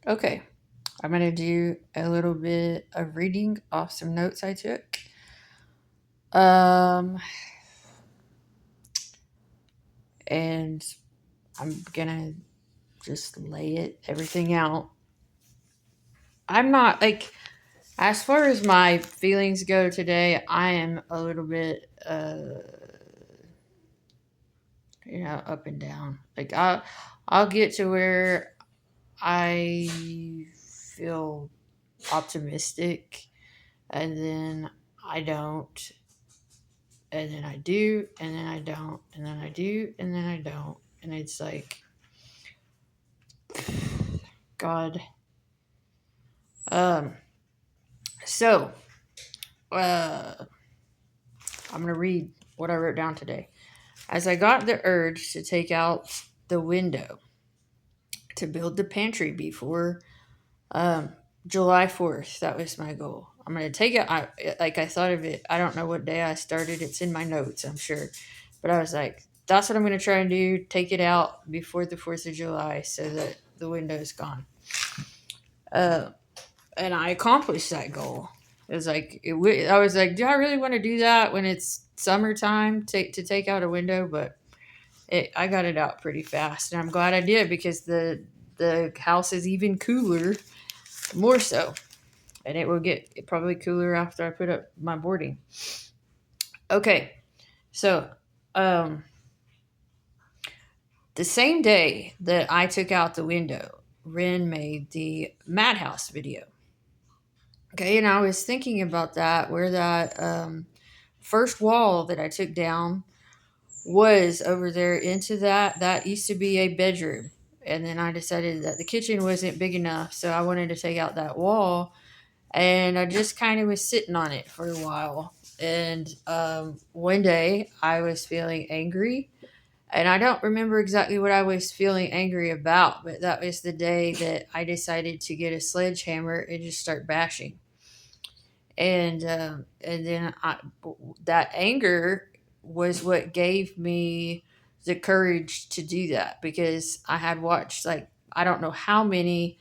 Okay, I'm going to do a little bit of reading off some notes I took. Um, and I'm going to just lay everything out. I'm not like, as far as my feelings go today, I am a little bit, up and down. Like, I'll get to where I feel optimistic, and then I don't, and then I do, and then I don't, and then I do, and then I don't. And it's like, God. Um, so, uh, I'm going to read what I wrote down today. As I got the urge to take out the window to build the pantry before um, July 4th, that was my goal. I'm going to take it. I thought of it. I don't know what day I started. It's in my notes, I'm sure. But I was like, that's what I'm going to try and do. Take it out before the 4th of July so that the window is gone. Uh, and I accomplished that goal. It was like, I was like, do I really want to do that when it's summertime to take out a window? But I got it out pretty fast, and I'm glad I did because the house is even cooler, more so, and it will get probably cooler after I put up my boarding. Okay, so um, the same day that I took out the window, Ren made the Madhouse video. Okay, and I was thinking about that, where that first wall that I took down was over there into that used to be a bedroom, and then I decided that the kitchen wasn't big enough, so I wanted to take out that wall, and I just kind of was sitting on it for a while. And one day I was feeling angry, and I don't remember exactly what I was feeling angry about, but that was the day that I decided to get a sledgehammer and just start bashing. And then that anger was what gave me the courage to do that, because I had watched, like, I don't know how many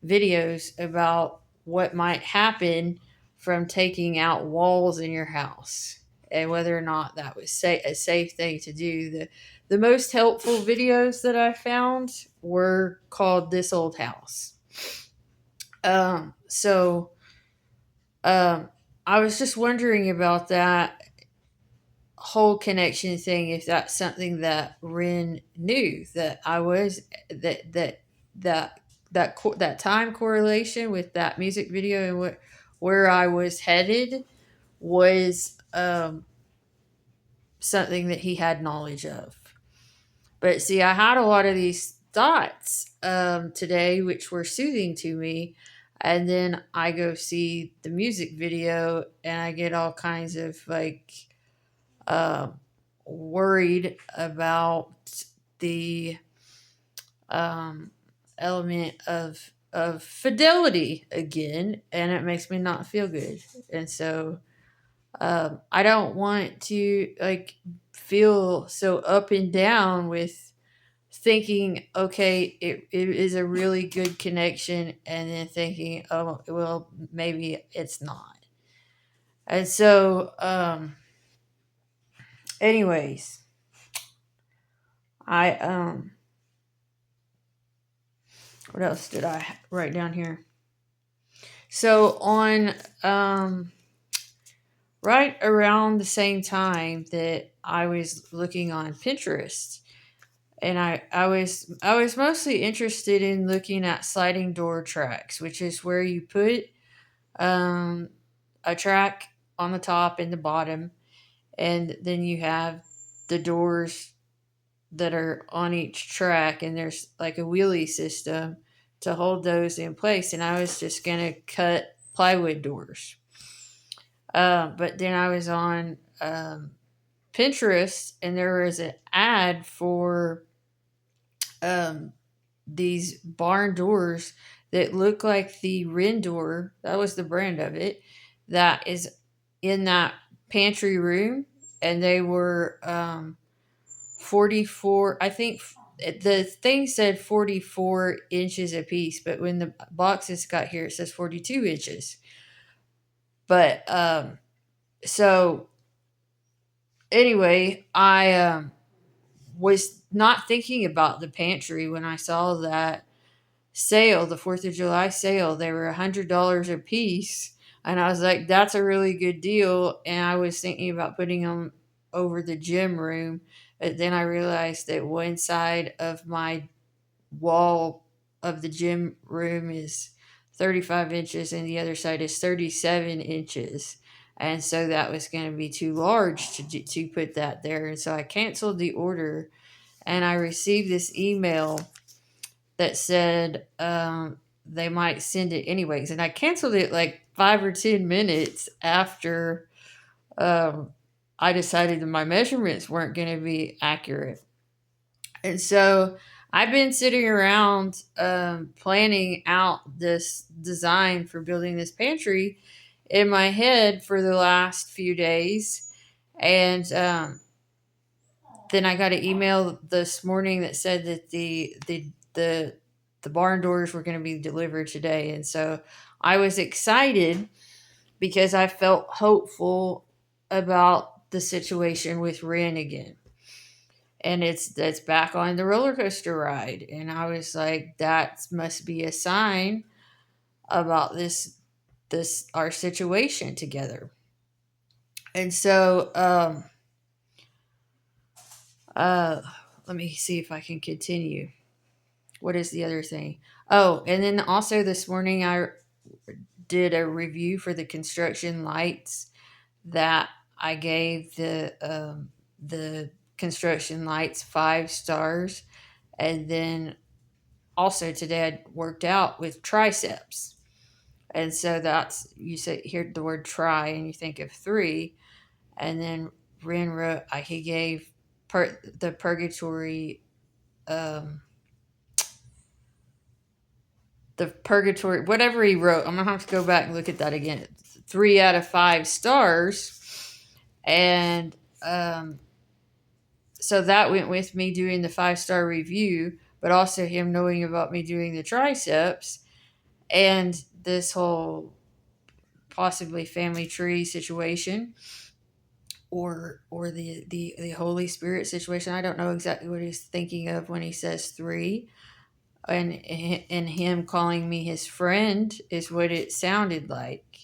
videos about what might happen from taking out walls in your house, and whether or not that was a safe thing to do. The most helpful videos that I found were called "This Old House." So um, I was just wondering about that whole connection thing. If that's something that Ren knew, that I was that that time correlation with that music video and where I was headed was something that he had knowledge of. But see, I had a lot of these thoughts today, which were soothing to me. And then I go see the music video and I get all kinds of like uh, worried about the um, element of fidelity again, and it makes me not feel good. And so I don't want to like feel so up and down with thinking, okay, it is a really good connection, and then thinking, oh, well, maybe it's not. And so, anyways, I, what else did I write down here? So, on, um, right around the same time that I was looking on Pinterest, and I was mostly interested in looking at sliding door tracks, which is where you put um, a track on the top and the bottom, and then you have the doors that are on each track, and there's like a wheelie system to hold those in place. And I was just gonna cut plywood doors, but then I was on Pinterest, and there was an ad for um, these barn doors that look like the Ren door. That was the brand of it. That is in that pantry room, and they were 44. I think the thing said 44 inches a piece, but when the boxes got here, it says 42 inches. But so anyway, I was not thinking about the pantry when I saw that sale, the 4th of July sale. They were $100 a piece. And I was like, that's a really good deal. And I was thinking about putting them over the gym room. But then I realized that one side of my wall of the gym room is 35 inches and the other side is 37 inches. And so that was going to be too large to put that there. And so I canceled the order and I received this email that said they might send it anyways. And I canceled it like 5 or 10 minutes after I decided that my measurements weren't going to be accurate. And so I've been sitting around planning out this design for building this pantry in my head for the last few days. And then I got an email this morning that said that the barn doors were going to be delivered today. And so I was excited because I felt hopeful about the situation with Ren again. And that's back on the roller coaster ride. And I was like, that must be a sign about this our situation together. And so uh let me see if I can continue. What is the other thing? Oh, and then also this morning I did a review for the construction lights that I gave the construction lights 5 stars. And then also today I worked out with triceps. And so that's, you say, hear the word try and you think of 3. And then Ren wrote, he gave the Purgatory, um, whatever he wrote. I'm going to have to go back and look at that again. 3 out of 5 stars. And so that went with me doing the 5-star review, but also him knowing about me doing the triceps and this whole possibly family tree situation or the Holy Spirit situation. I don't know exactly what he's thinking of when he says 3. And him calling me his friend is what it sounded like.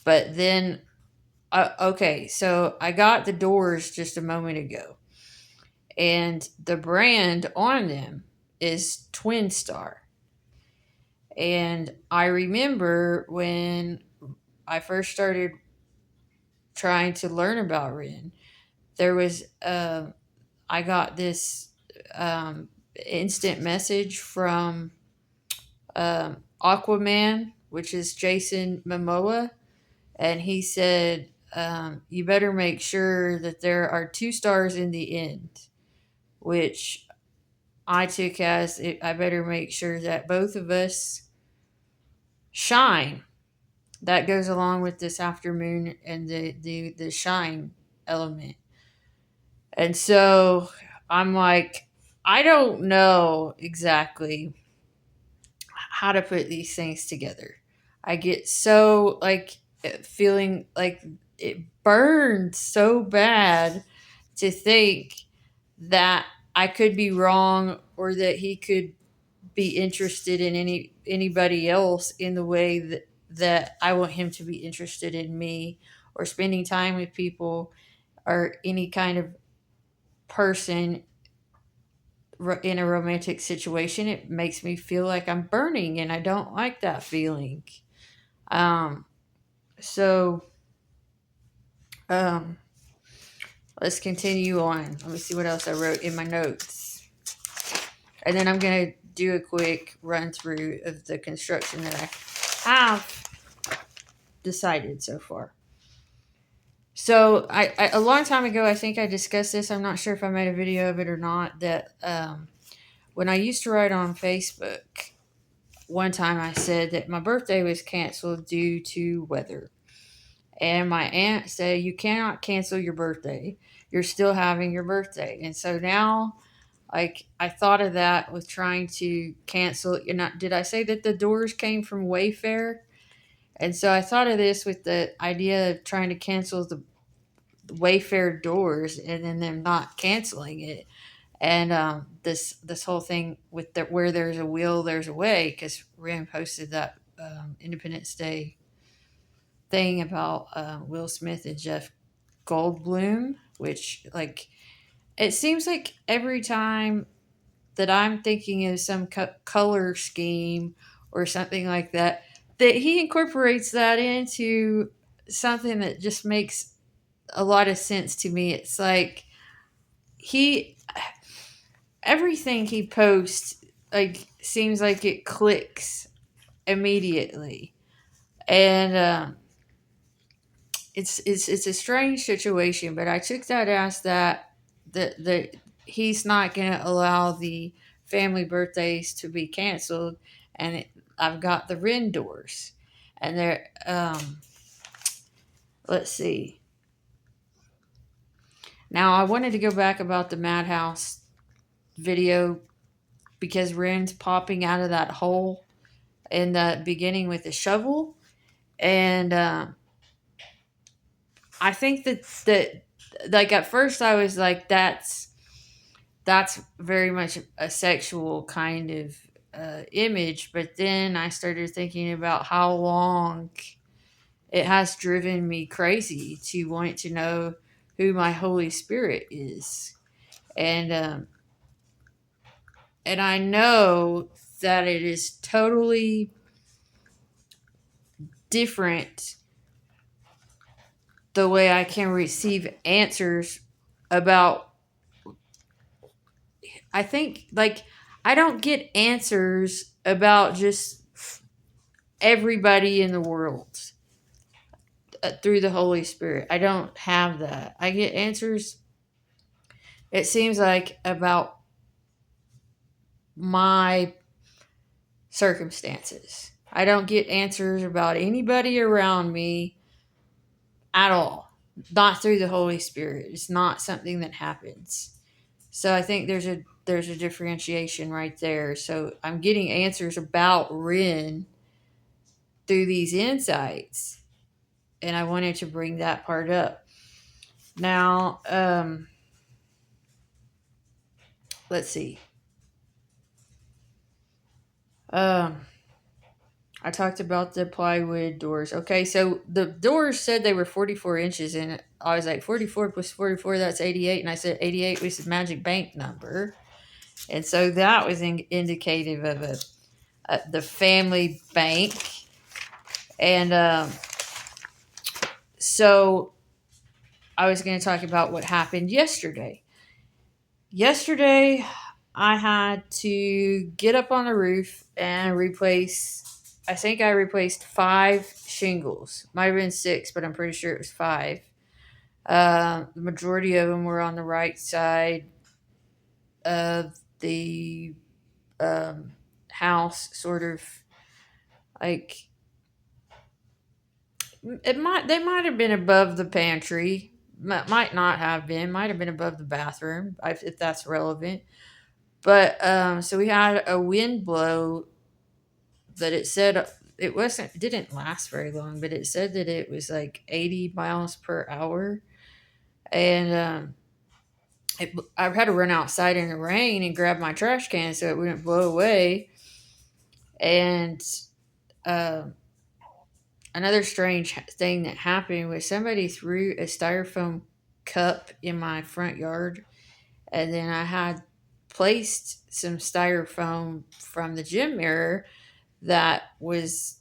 But then okay, so I got the doors just a moment ago, and the brand on them is Twin Star. And I remember when I first started trying to learn about Ren, there was I got this instant message from Aquaman, which is Jason Momoa, and he said, "You better make sure that there are 2 stars in the end," which I took as I better make sure that both of us shine. That goes along with this afternoon and the shine element. And so I'm like, I don't know exactly how to put these things together. I get so like feeling like it burns so bad to think that I could be wrong or that he could be interested in anybody else in the way that I want him to be interested in me, or spending time with people, or any kind of person in a romantic situation. It makes me feel like I'm burning, and I don't like that feeling. Um, so um, let's continue on. Let me see what else I wrote in my notes, and then I'm gonna do a quick run through of the construction that I have decided so far. So I a long time ago, I think I discussed this. I'm not sure if I made a video of it or not. That when I used to write on Facebook, one time I said that my birthday was canceled due to weather. And my aunt said, "You cannot cancel your birthday. you're still having your birthday. And so now, like, I thought of that with trying to cancel. Did I say that the doors came from Wayfair? And so I thought of this with the idea of trying to cancel the Wayfair doors and then them not canceling it. And this whole thing with the where there's a will, there's a way, because Rand posted that Independence Day thing about Will Smith and Jeff Goldblum, which, like, it seems like every time that I'm thinking of some color scheme or something like that, that he incorporates that into something that just makes a lot of sense to me. It's like he everything he posts, like, seems like it clicks immediately, and it's a strange situation. But I took that as that he's not going to allow the family birthdays to be canceled, and I've got the Ren doors, and they're let's see. Now I wanted to go back about the Madhouse video because Ren's popping out of that hole in the beginning with the shovel, and I think that like at first I was like that's very much a sexual kind of image, but then I started thinking about how long it has driven me crazy to want to know who my Holy Spirit is, and and I know that it is totally different the way I can receive answers about. I think, like, I don't get answers about just everybody in the world through the Holy Spirit. I don't have that. I get answers, it seems like, about my circumstances. I don't get answers about anybody around me at all. Not through the Holy Spirit. It's not something that happens. So I think there's a differentiation right there. So I'm getting answers about Ren through these insights, and I wanted to bring that part up. Now, let's see. Um, I talked about the plywood doors. Okay, so the doors said they were 44 inches, and I was like, 44 plus 44, that's 88. And I said 88 was the magic bank number. And so that was indicative of the family bank. And so I was going to talk about what happened yesterday. Yesterday, I had to get up on the roof and I think I replaced 5 shingles. Might have been 6, but I'm pretty sure it was 5. The majority of them were on the right side of the house, sort of like they might have been above the pantry, might not have been, might have been above the bathroom, if that's relevant. But so we had a wind blow that it said it didn't last very long, but it said that it was like 80 miles per hour, and I had to run outside in the rain and grab my trash can so it wouldn't blow away. And um another strange thing that happened was somebody threw a styrofoam cup in my front yard, and then I had placed some styrofoam from the gym mirror that was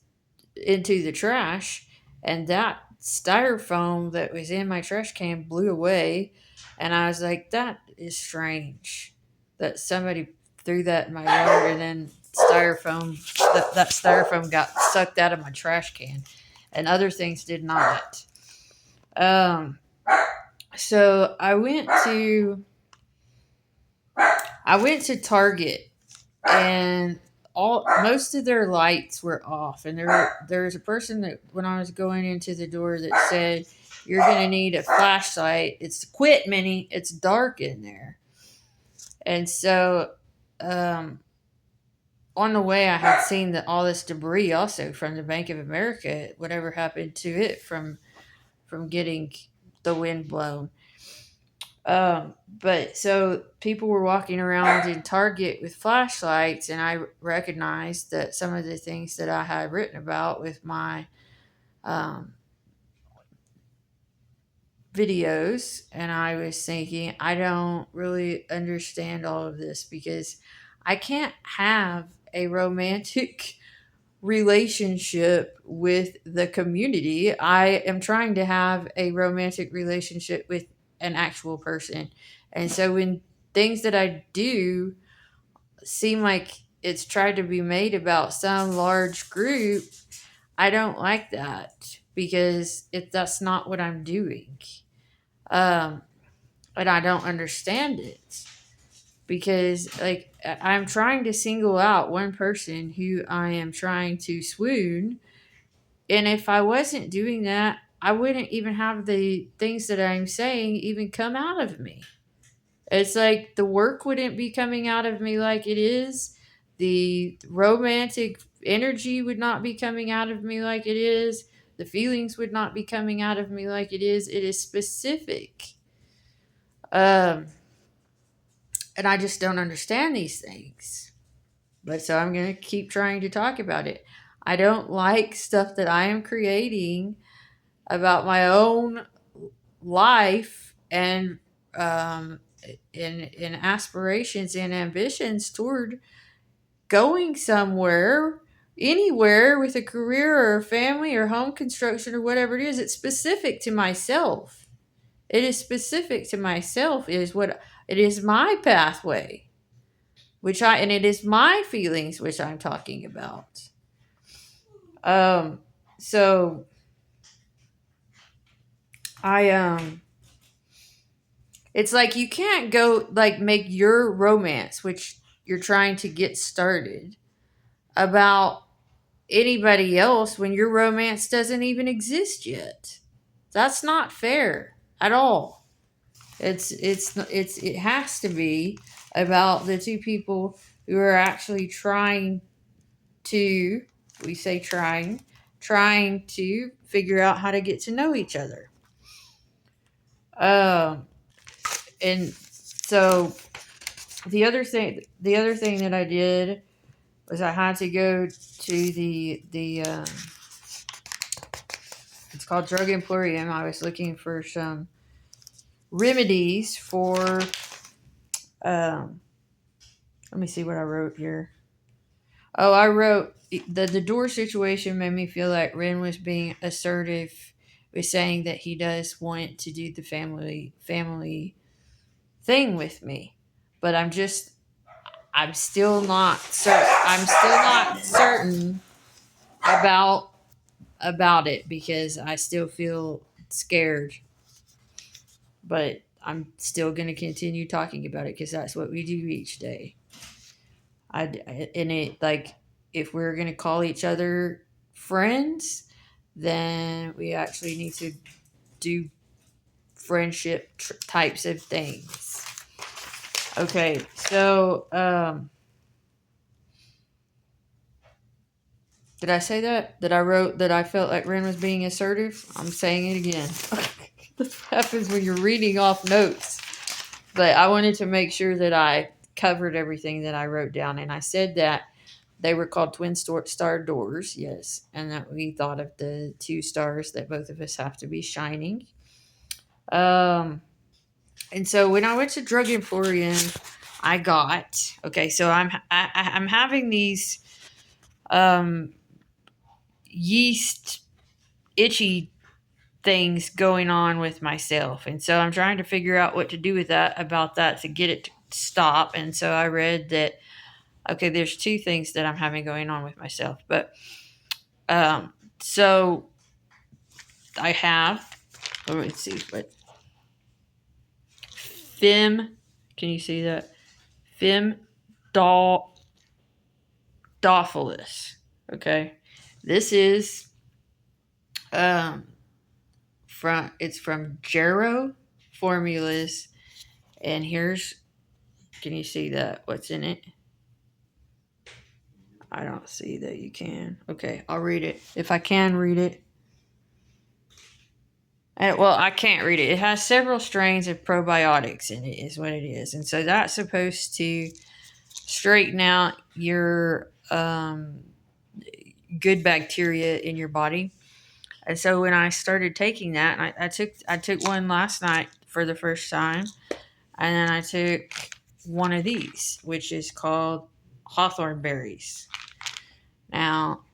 into the trash, and that styrofoam that was in my trash can blew away. And I was like, that is strange that somebody threw that in my yard, and then that styrofoam got sucked out of my trash can, and other things did not. um so I went to Target, and most of their lights were off, and there was a person that, when I was going into the door, that said you're going to need a flashlight. It's quit, Minnie. It's dark in there. And so, on the way, I had seen that all this debris also from the Bank of America, whatever happened to it from getting the wind blown. But so people were walking around in Target with flashlights, and I recognized that some of the things that I had written about with my um, videos, and I was thinking, I don't really understand all of this because I can't have a romantic relationship with the community. I am trying to have a romantic relationship with an actual person. And so when things that I do seem like it's tried to be made about some large group, I don't like that because that's not what I'm doing. Um, and I don't understand it because like I'm trying to single out one person who I am trying to swoon. And if I wasn't doing that, I wouldn't even have the things that I'm saying even come out of me. It's like the work wouldn't be coming out of me like it is. The romantic energy would not be coming out of me like it is. The feelings would not be coming out of me like it is. It is specific. Um, and I just don't understand these things. But so I'm going to keep trying to talk about it. I don't like stuff that I am creating about my own life and in aspirations and ambitions toward going somewhere, anywhere with a career or a family or home construction or whatever it is. It's specific to myself. It is specific to myself. It is my pathway, and it is my feelings which I'm talking about. Um, so I it's like you can't go like make your romance, which you're trying to get started, about anybody else when your romance doesn't even exist yet. That's not fair at all. It has to be about the two people who are actually trying to, we say trying to figure out how to get to know each other. Um and so the other thing that I did was I had to go to the it's called Drug Emporium. I was looking for some remedies for um let me see what I wrote here. Oh, I wrote the door situation made me feel like Ren was being assertive with saying that he does want to do the family thing with me. But I'm still not certain about it because I still feel scared. But I'm still going to continue talking about it because that's what we do each day. And it like if we're going to call each other friends, then we actually need to do friendship types of things. Okay, so did I say that I wrote that I felt like Ren was being assertive? I'm saying it again. That's what happens when you're reading off notes. But I wanted to make sure that I covered everything that I wrote down. And I said that they were called twin star doors, yes. And that we thought of the two stars that both of us have to be shining. And so when I went to Drug Emporium, I got, okay, so I'm having these yeast itchy things going on with myself, and so I'm trying to figure out what to do with that to get it to stop. And so I read that okay, there's two things that I'm having going on with myself, but so I have, let me see, but Fem, can you see that? Fem Dophilus. Okay, this is from Jarrow Formulas, and here's, can you see that? What's in it? I don't see that you can. Okay, I'll read it if I can read it. Well, I can't read it. It has several strains of probiotics in it, is what it is, and so that's supposed to straighten out your good bacteria in your body. And so when I started taking that, and I took one last night for the first time, and then I took one of these, which is called hawthorn berries. Now,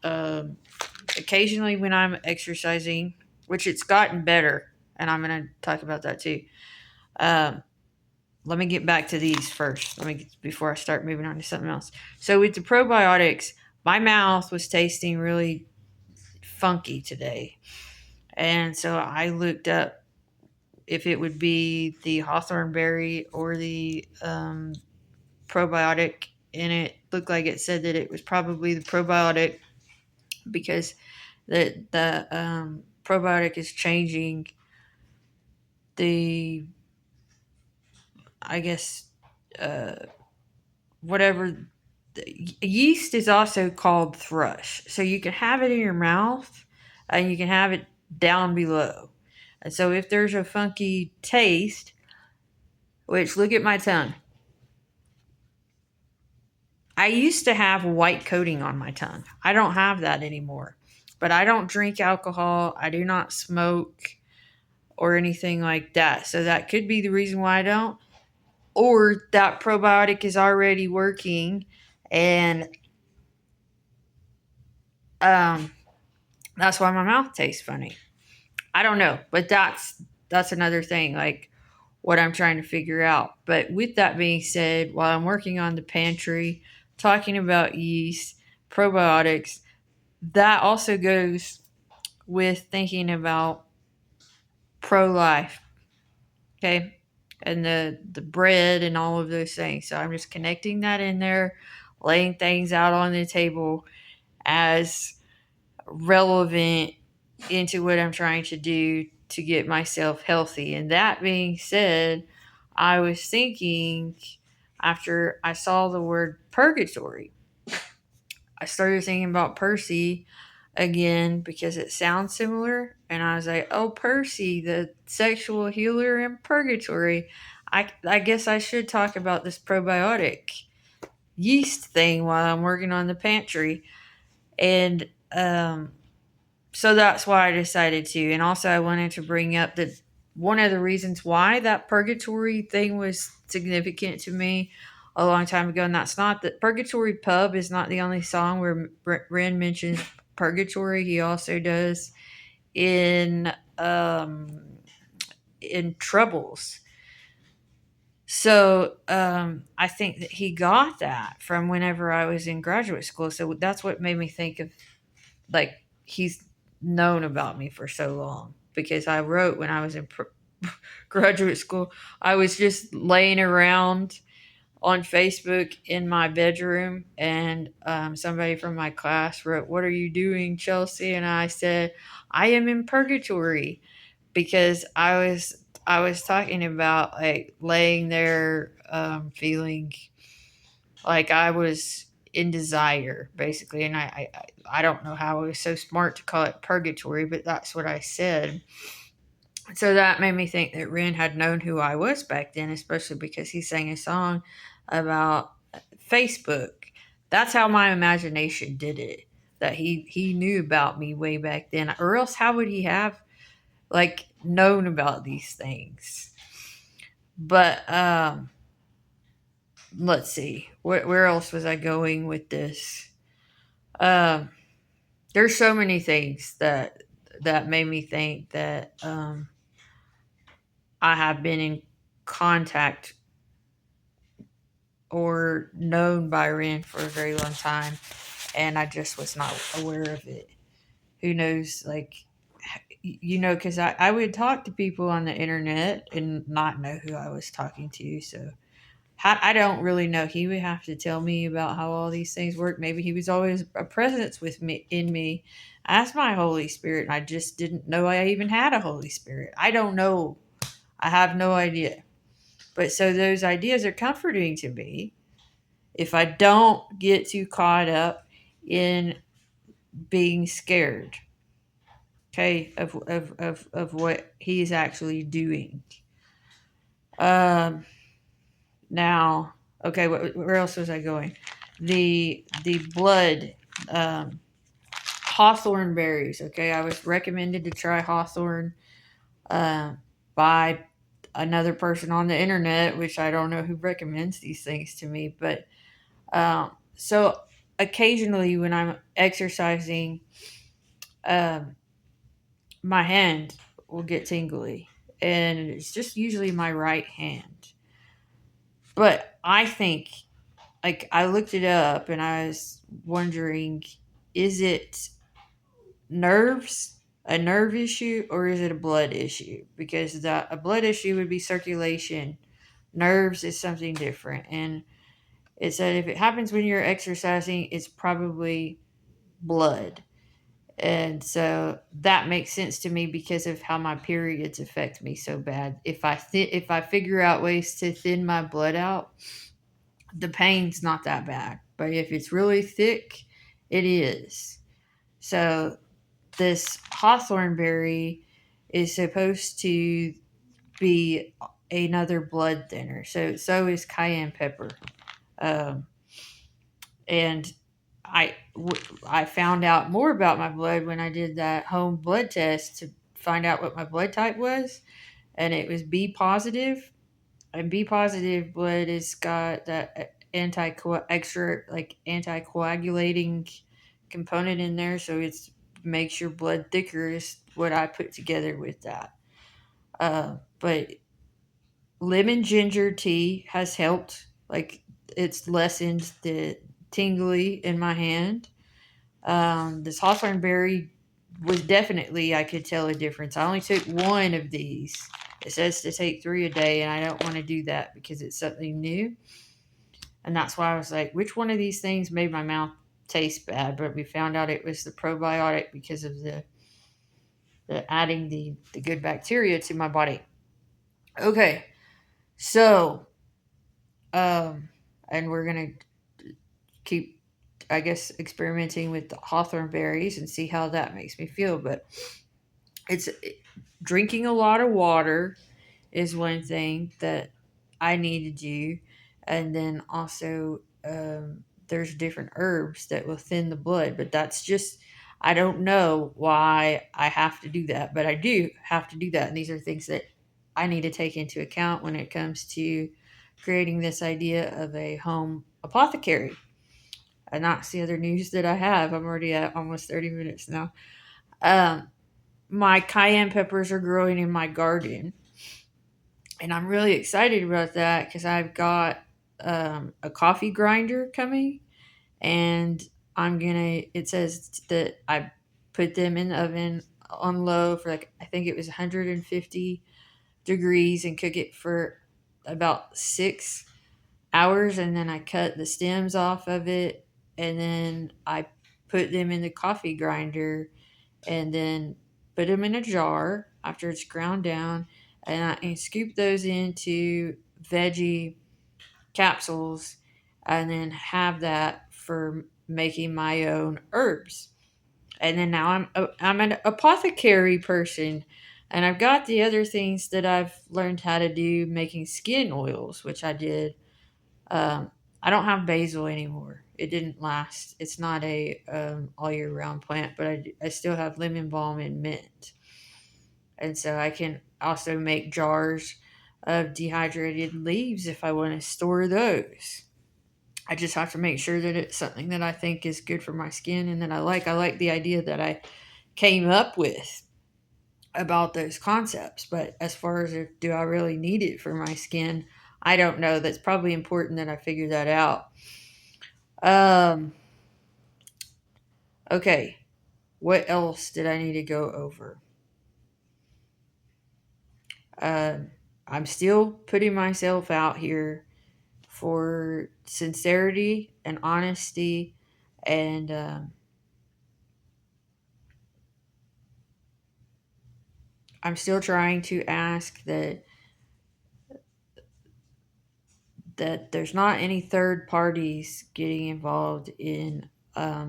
occasionally when I'm exercising, which it's gotten better, and I'm going to talk about that too. Um, Let me get back to these first. Before I start moving on to something else. So with the probiotics, my mouth was tasting really funky today, and so I looked up if it would be the hawthorn berry or the probiotic, and it looked like it said that it was probably the probiotic, because the probiotic is changing the, I guess, uh, whatever. Yeast is also called thrush, so you can have it in your mouth and you can have it down below. And so if there's a funky taste, which, look at my tongue. I used to have white coating on my tongue. I don't have that anymore. But I don't drink alcohol. I do not smoke or anything like that. So that could be the reason why I don't. Or that probiotic is already working, and um, that's why my mouth tastes funny. I don't know, but that's another thing, like what I'm trying to figure out. But with that being said, while I'm working on the pantry, talking about yeast, probiotics, that also goes with thinking about pro life, okay, and the bread and all of those things. So I'm just connecting that in there, laying things out on the table as relevant into what I'm trying to do to get myself healthy. And that being said, I was thinking, after I saw the word purgatory, I started thinking about Percy again because it sounds similar. And I was like, oh, Percy, the sexual healer in Purgatory. I guess I should talk about this probiotic yeast thing while I'm working on the pantry. And so that's why I decided to. And also, I wanted to bring up that one of the reasons why that Purgatory thing was significant to me a long time ago, and that's not that Purgatory Pub is not the only song where Ren mentions Purgatory. He also does in Troubles. So I think that he got that from whenever I was in graduate school. So that's what made me think of, like, he's known about me for so long, because I wrote when I was in graduate school. I was just laying around on Facebook in my bedroom, and somebody from my class wrote, "What are you doing, Chelsea?" And I said, "I am in purgatory," because I was talking about, like, laying there, feeling like I was in desire, basically. And I don't know how I was so smart to call it purgatory, but that's what I said. So that made me think that Ren had known who I was back then, especially because he sang a song about Facebook. That's how my imagination did it. That he knew about me way back then, or else how would he have, like, known about these things? But let's see, where else was I going with this? Um, there's so many things that made me think that I have been in contact or known by Ren for a very long time, and I just was not aware of it. Who knows, like, because I would talk to people on the internet and not know who I was talking to. So I don't really know. He would have to tell me about how all these things work. Maybe he was always a presence with me in me as my Holy Spirit, and I just didn't know I even had a Holy Spirit. I don't know. I have no idea. But so those ideas are comforting to me if I don't get too caught up in being scared, okay, of what he's actually doing. Um, Now, okay, where else was I going? The blood, um, hawthorn berries. Okay, I was recommended to try hawthorn uh, by another person on the internet, which I don't know who recommends these things to me, but so occasionally when I'm exercising, um, my hand will get tingly, and it's just usually my right hand. But I think, like, I looked it up and I was wondering, is it nerves, a nerve issue, or is it a blood issue? Because a blood issue would be circulation, nerves is something different. And it said if it happens when you're exercising, it's probably blood. And so that makes sense to me because of how my periods affect me so bad. If I figure out ways to thin my blood out, the pain's not that bad. But if it's really thick, it is. So this hawthorn berry is supposed to be another blood thinner. So is cayenne pepper. Um, and I found out more about my blood when I did that home blood test to find out what my blood type was, and it was B positive. And B positive blood has got that extra like anticoagulating component in there, so it's makes your blood thicker. Is what I put together with that. But lemon ginger tea has helped. Like, it's lessened the tingly in my hand. This hawthorn berry was definitely, I could tell a difference. I only took one of these. It says to take 3 a day, and I don't want to do that because it's something new. And that's why I was like, which one of these things made my mouth taste bad? But we found out it was the probiotic because of the adding the good bacteria to my body. Okay, so um, and we're gonna keep, I guess, experimenting with the hawthorn berries and see how that makes me feel. But it's drinking a lot of water is one thing that I need to do, and then also there's different herbs that will thin the blood, but that's just, I don't know why I have to do that, but I do have to do that, and these are things that I need to take into account when it comes to creating this idea of a home apothecary. And that's the other news that I have. I'm already at almost 30 minutes now. Um, my cayenne peppers are growing in my garden, and I'm really excited about that because I've got a coffee grinder coming, and I'm gonna. It says that I put them in the oven on low for, like, I think it was 150 degrees, and cook it for about 6 hours, and then I cut the stems off of it, and then I put them in the coffee grinder, and then put them in a jar after it's ground down, and I scoop those into veggie capsules, and then have that for making my own herbs. And then now I'm an apothecary person, and I've got the other things that I've learned how to do, making skin oils, which I did. um, I don't have basil anymore. It didn't last. It's not a all year round plant, but I still have lemon balm and mint, and so I can also make jars of dehydrated leaves if I want to store those. I just have to make sure that it's something that I think is good for my skin and that I like. I like the idea that I came up with about those concepts, but as far as if, do I really need it for my skin, I don't know. That's probably important that I figure that out. Um, okay, what else did I need to go over? Um, I'm still putting myself out here for sincerity and honesty, and I'm still trying to ask that there's not any third parties getting involved in a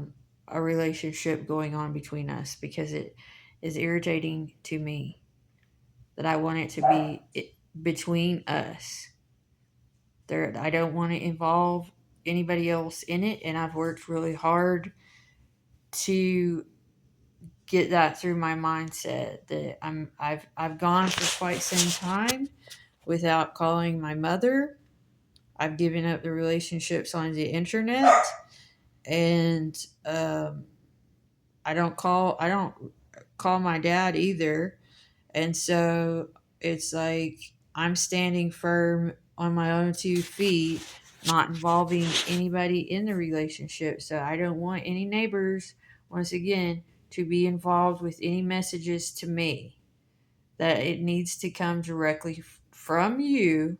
relationship going on between us, because it is irritating to me that I want it to be between us. There, I don't want to involve anybody else in it, and I've worked really hard to get that through my mindset, that I've gone for quite some time without calling my mother. I've given up the relationships on the internet, and I don't call my dad either. And so it's like I'm standing firm on my own 2 feet, not involving anybody in the relationship. So I don't want any neighbors, once again, to be involved with any messages to me. That it needs to come directly from you,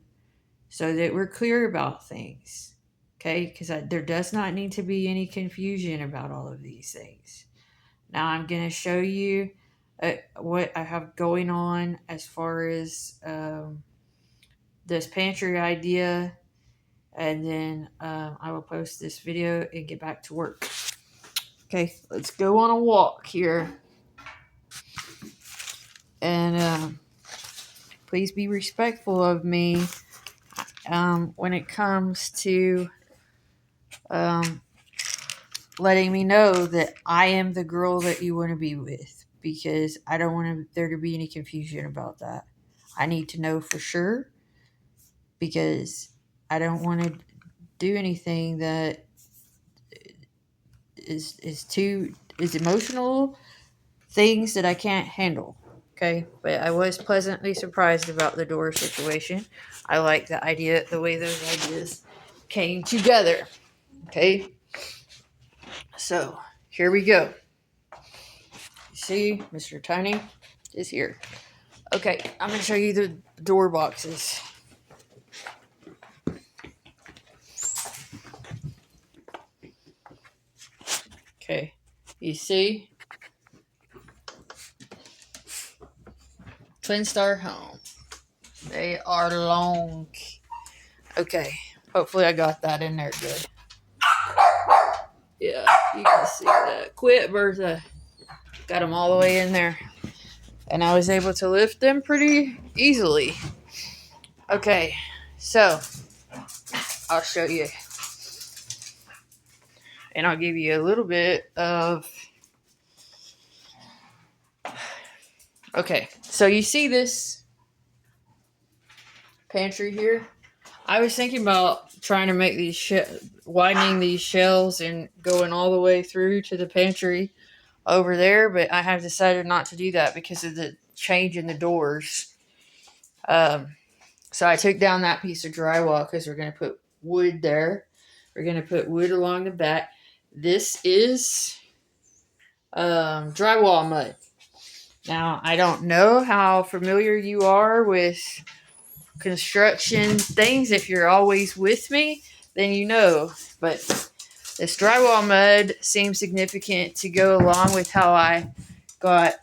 so that we're clear about things. Okay? Because there does not need to be any confusion about all of these things. Now I'm going to show you what I have going on as far as this pantry idea, and then I will post this video and get back to work. Okay, let's go on a walk here. And please be respectful of me when it comes to letting me know that I am the girl that you want to be with, because I don't want there to be any confusion about that. I need to know for sure, because I don't want to do anything that is emotional, things that I can't handle. Okay, but I was pleasantly surprised about the door situation. I like the idea, the way those ideas came together. Okay, so here we go. You see, Mr. Tiny is here. Okay, I'm going to show you the door boxes. Okay, you see? Twin Star Home. They are long. Okay, hopefully I got that in there good. Yeah, you can see that. Quit, Bertha. Got them all the way in there. And I was able to lift them pretty easily. Okay, so I'll show you. And I'll give you a little bit of... Okay, so you see this pantry here? I was thinking about trying to make these widening these shelves and going all the way through to the pantry over there, but I have decided not to do that because of the change in the doors. So I took down that piece of drywall because we're going to put wood there. We're going to put wood along the back. This is drywall mud. Now, I don't know how familiar you are with construction things. If you're always with me, then you know. But this drywall mud seems significant to go along with how I got...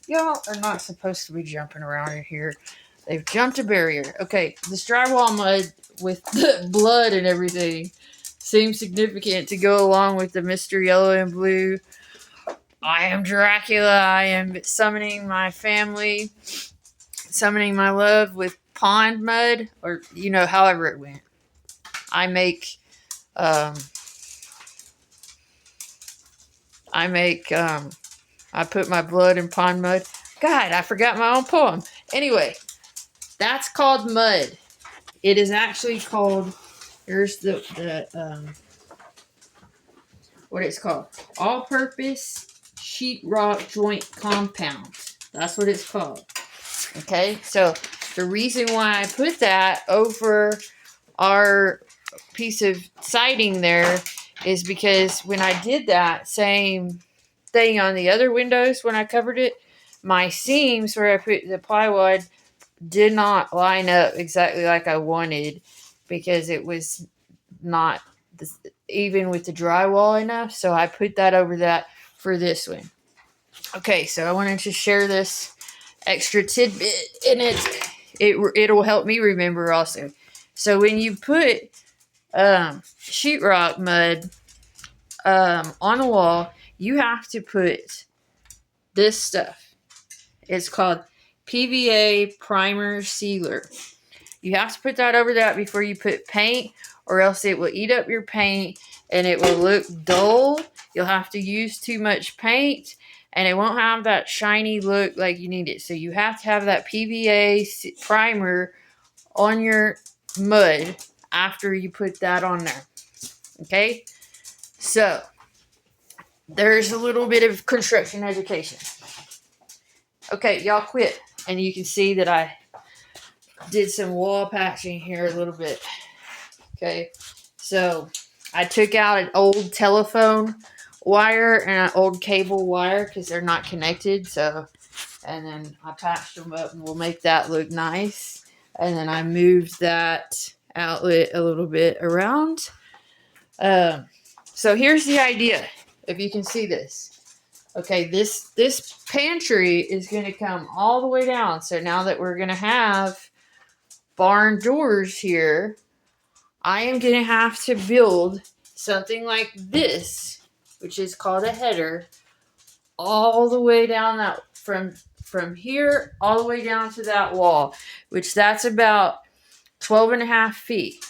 y'all are not supposed to be jumping around in here. They've jumped a barrier. Okay, this drywall mud with the blood and everything seems significant to go along with the Mr. Yellow and Blue. I am Dracula. I am summoning my family, summoning my love with pond mud, or however it went. I put my blood in pond mud. God, I forgot my own poem. Anyway, that's called mud. It is actually called, here's what it's called. All-purpose sheetrock joint compound. That's what it's called. Okay, so the reason why I put that over our piece of siding there is because when I did that same thing on the other windows, when I covered it, my seams where I put the plywood did not line up exactly like I wanted. because it was not even with the drywall enough. So I put that over that for this one. Okay, so I wanted to share this extra tidbit, and it'll help me remember also. So when you put sheetrock mud on the wall, you have to put this stuff. It's called PVA primer sealer. You have to put that over that before you put paint, or else it will eat up your paint and it will look dull. You'll have to use too much paint and it won't have that shiny look like you need it. So you have to have that PVA primer on your mud after you put that on there. Okay? So there's a little bit of construction education. Okay, y'all quit. And you can see that I did some wall patching here a little bit. Okay, so I took out an old telephone wire and an old cable wire because they're not connected. So, and then I patched them up, and we'll make that look nice. And then I moved that outlet a little bit around. So here's the idea. If you can see this. Okay, this pantry is going to come all the way down. So now that we're going to have barn doors here, I am going to have to build something like this, which is called a header, all the way down that from here all the way down to that wall, which that's about 12.5 feet.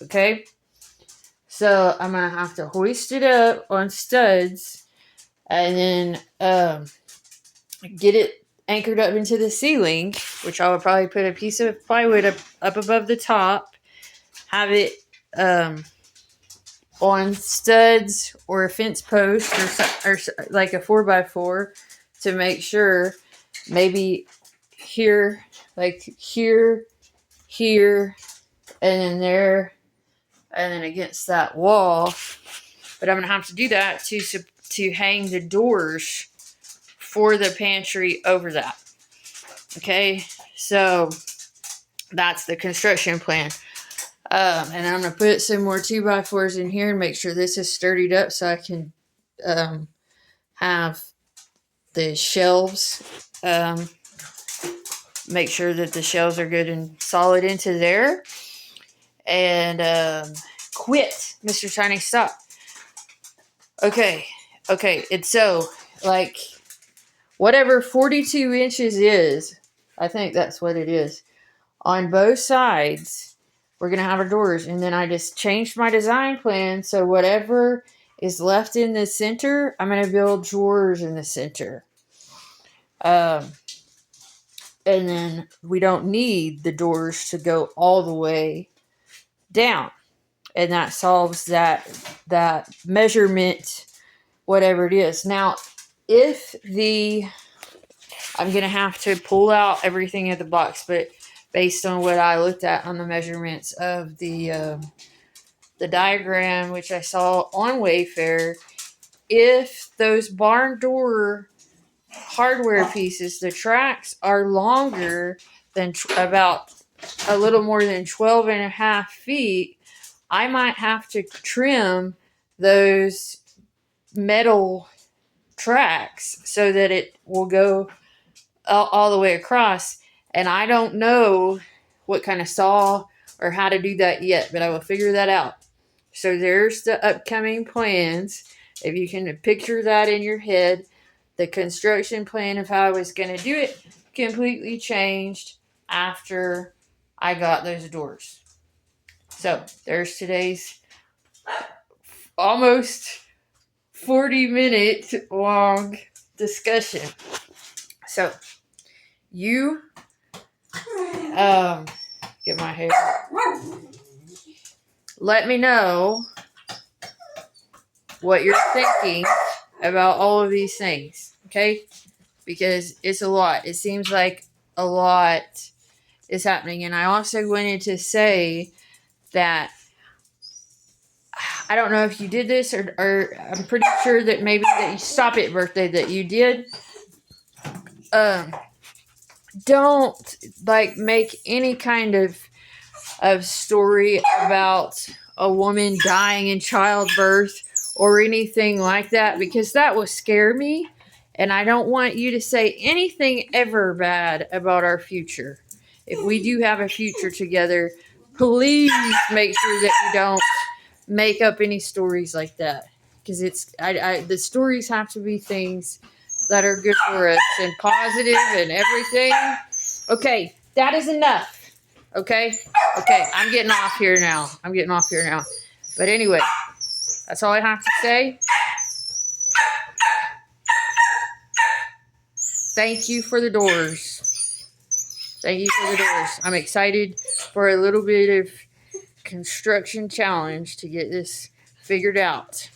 Okay, so I'm going to have to hoist it up on studs and then get it anchored up into the ceiling, which I would probably put a piece of plywood up above the top, have it on studs or a fence post or like a 4x4 to make sure, maybe here, like here, and then there, and then against that wall. But I'm gonna have to do that to hang the doors for the pantry over that. Okay, so that's the construction plan. And I'm going to put some more 2x4s in here and make sure this is sturdied up so I can have the shelves, make sure that the shelves are good and solid into there. And quit, Mr. Tiny, stop. Okay, it's so, like, whatever 42 inches is, I think that's what it is, on both sides, we're going to have our doors. And then I just changed my design plan, so whatever is left in the center, I'm going to build drawers in the center. And then we don't need the doors to go all the way down. And that solves that measurement, whatever it is. Now, I'm going to have to pull out everything in the box, but based on what I looked at on the measurements of the diagram, which I saw on Wayfair, if those barn door hardware pieces, the tracks are longer than about a little more than 12.5 feet, I might have to trim those metal tracks so that it will go all the way across. And I don't know what kind of saw or how to do that yet, but I will figure that out. So there's the upcoming plans. If you can picture that in your head, the construction plan of how I was going to do it completely changed after I got those doors. So there's today's almost 40-minute long discussion. So you get my hair. Let me know what you're thinking about all of these things, okay? Because it's a lot. It seems like a lot is happening. And I also wanted to say that I don't know if you did this or I'm pretty sure that maybe that you stop it birthday that you did. Don't like make any kind of of story about a woman dying in childbirth or anything like that, because that will scare me. And I don't want you to say anything ever bad about our future. If we do have a future together, please make sure that you don't make up any stories like that. Because the stories have to be things that are good for us and positive and everything. Okay, that is enough. Okay? Okay, I'm getting off here now. But anyway, that's all I have to say. Thank you for the doors. Thank you for the doors. I'm excited for a little bit of construction challenge to get this figured out.